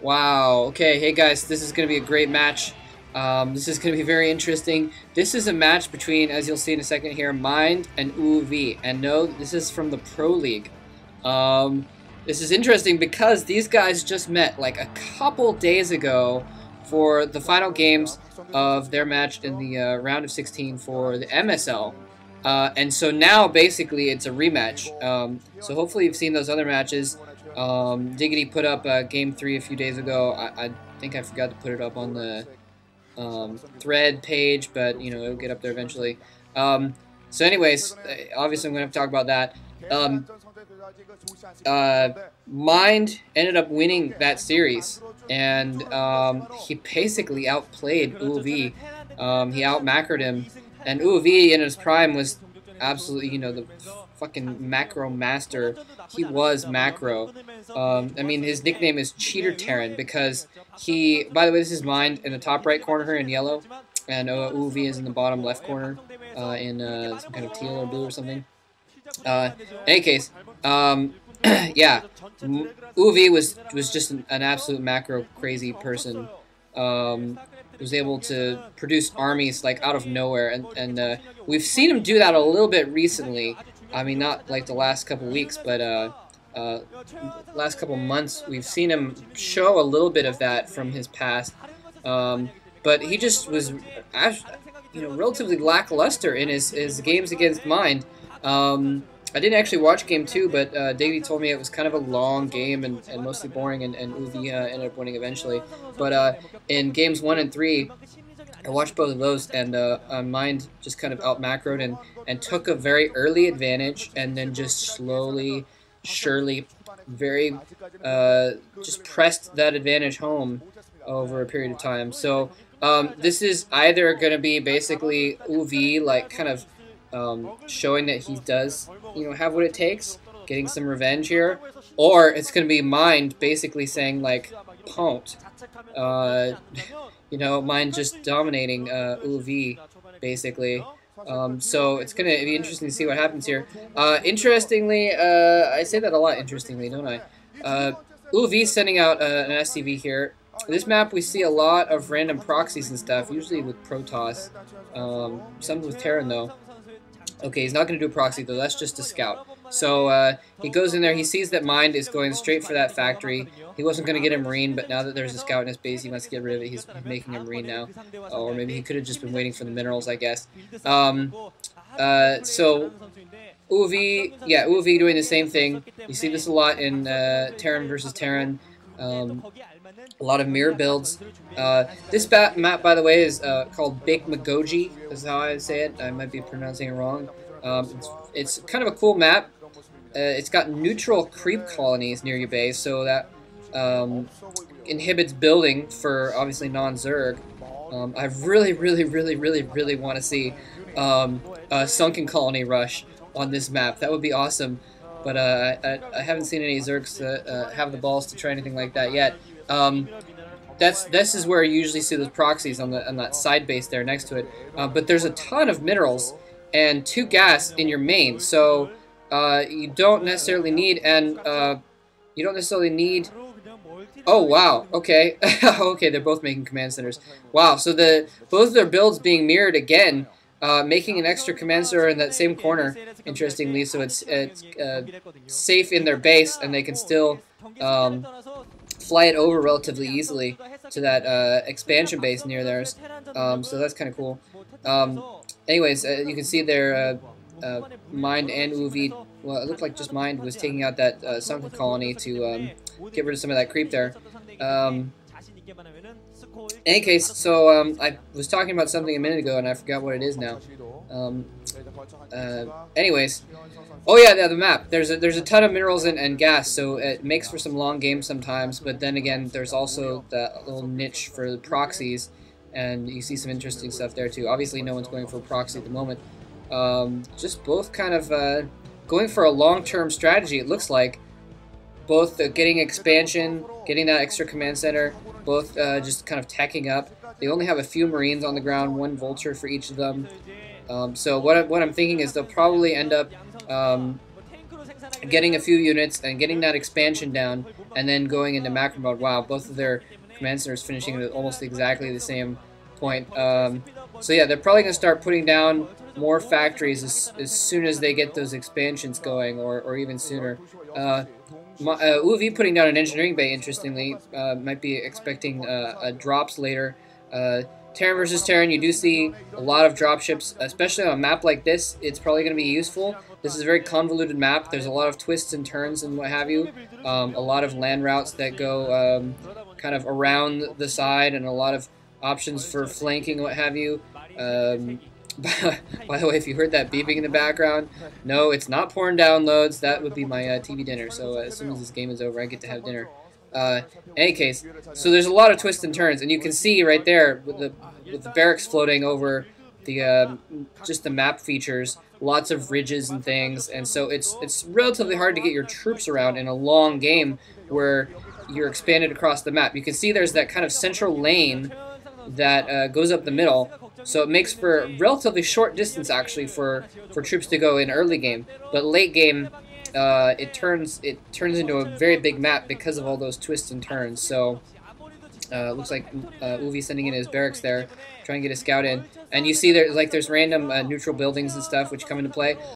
Wow. Okay. Hey guys, this is going to be a great match. This is going to be very interesting. This is a match between, as you'll see in a second here, Mind and WeMade. And no, this is from the Pro League. This is interesting because these guys just met like a couple days ago for the final games of their match in the round of 16 for the MSL. And so now basically it's a rematch. So hopefully you've seen those other matches. Diggity put up game 3 a few days ago. I think I forgot to put it up on the thread page, but you know, it'll get up there eventually. So anyways, obviously I'm going to have to talk about that. Mind ended up winning that series, and he basically outplayed WeMade. He outmacroed him, and WeMade in his prime was absolutely, you know, the fucking macro master. He was macro. I mean, his nickname is Cheater Terran because he, by the way, this is Mind in the top right corner here in yellow, and WeMade is in the bottom left corner in some kind of teal or blue or something. In any case, yeah, WeMade was just an absolute macro crazy person. Was able to produce armies like out of nowhere, and we've seen him do that a little bit recently. I mean, not like the last couple weeks, but last couple months we've seen him show a little bit of that from his past. But he just was, you know, relatively lackluster in his games against Mind. I didn't actually watch game 2, but Davey told me it was kind of a long game and mostly boring, and WeMade ended up winning eventually. But in games 1 and 3, I watched both of those, and Mind just kind of out-macroed and took a very early advantage, and then just slowly, surely, very just pressed that advantage home over a period of time. So this is either going to be basically WeMade, like, kind of showing that he does, you know, have what it takes, getting some revenge here, or it's going to be Mind basically saying, like, punked. You know, Mind just dominating WeMade, basically. So it's going to be interesting to see what happens here. Interestingly, I say that a lot, interestingly, don't I? WeMade sending out an SCV here. This map, we see a lot of random proxies and stuff, usually with Protoss. Some with Terran, though. Okay, he's not going to do a proxy, though. That's just a scout. So he goes in there. He sees that Mind is going straight for that factory. He wasn't going to get a Marine, but now that there's a scout in his base, he wants to get rid of it. He's making a Marine now. Or maybe he could have just been waiting for the minerals, I guess. So WeMade, yeah, WeMade doing the same thing. You see this a lot in Terran versus Terran. A lot of mirror builds. This map, by the way, is called Baekmagoji. Is how I say it. I might be pronouncing it wrong. It's kind of a cool map. It's got neutral creep colonies near your base, so that inhibits building for obviously non-Zerg. I really want to see a sunken colony rush on this map. That would be awesome. But I haven't seen any Zergs have the balls to try anything like that yet. This is where you usually see those proxies on that side base there next to it. But there's a ton of minerals and 2 gas in your main, so you don't necessarily need Oh wow, okay. Okay, they're both making command centers. Wow, so both of their builds being mirrored again, making an extra command center in that same corner, interestingly, so it's safe in their base, and they can still fly it over relatively easily to that expansion base near theirs. So that's kind of cool. Anyways, you can see there, Mind and WeMade, well, it looked like just Mind was taking out that sunken colony to get rid of some of that creep there. In any case, so I was talking about something a minute ago and I forgot what it is now. Anyways, oh yeah, the map. There's a ton of minerals and gas, so it makes for some long games sometimes. But then again, there's also that little niche for the proxies, and you see some interesting stuff there too. Obviously, no one's going for a proxy at the moment. Just both kind of going for a long-term strategy. It looks like both getting expansion, getting that extra command center, both just kind of tacking up. They only have a few Marines on the ground, 1 Vulture for each of them. So what I'm thinking is they'll probably end up getting a few units and getting that expansion down, and then going into macro mode. Wow, both of their command centers finishing at almost exactly the same point. So yeah, they're probably going to start putting down more factories as soon as they get those expansions going, or even sooner. UV putting down an engineering bay, interestingly, might be expecting drops later. Terran versus Terran, you do see a lot of dropships, especially on a map like this. It's probably going to be useful. This is a very convoluted map. There's a lot of twists and turns and what have you. A lot of land routes that go kind of around the side, and a lot of options for flanking, what have you. By the way, if you heard that beeping in the background, no, it's not porn downloads. That would be my TV dinner. So as soon as this game is over, I get to have dinner. Any case, so there's a lot of twists and turns, and you can see right there with the barracks floating over the just the map features, lots of ridges and things, and so it's relatively hard to get your troops around in a long game where you're expanded across the map. You can see there's that kind of central lane that goes up the middle, so it makes for a relatively short distance actually for troops to go in early game, but late game it turns into a very big map because of all those twists and turns. So looks like Uvi sending in his barracks there, trying to get a scout in, and you see there's random neutral buildings and stuff which come into play.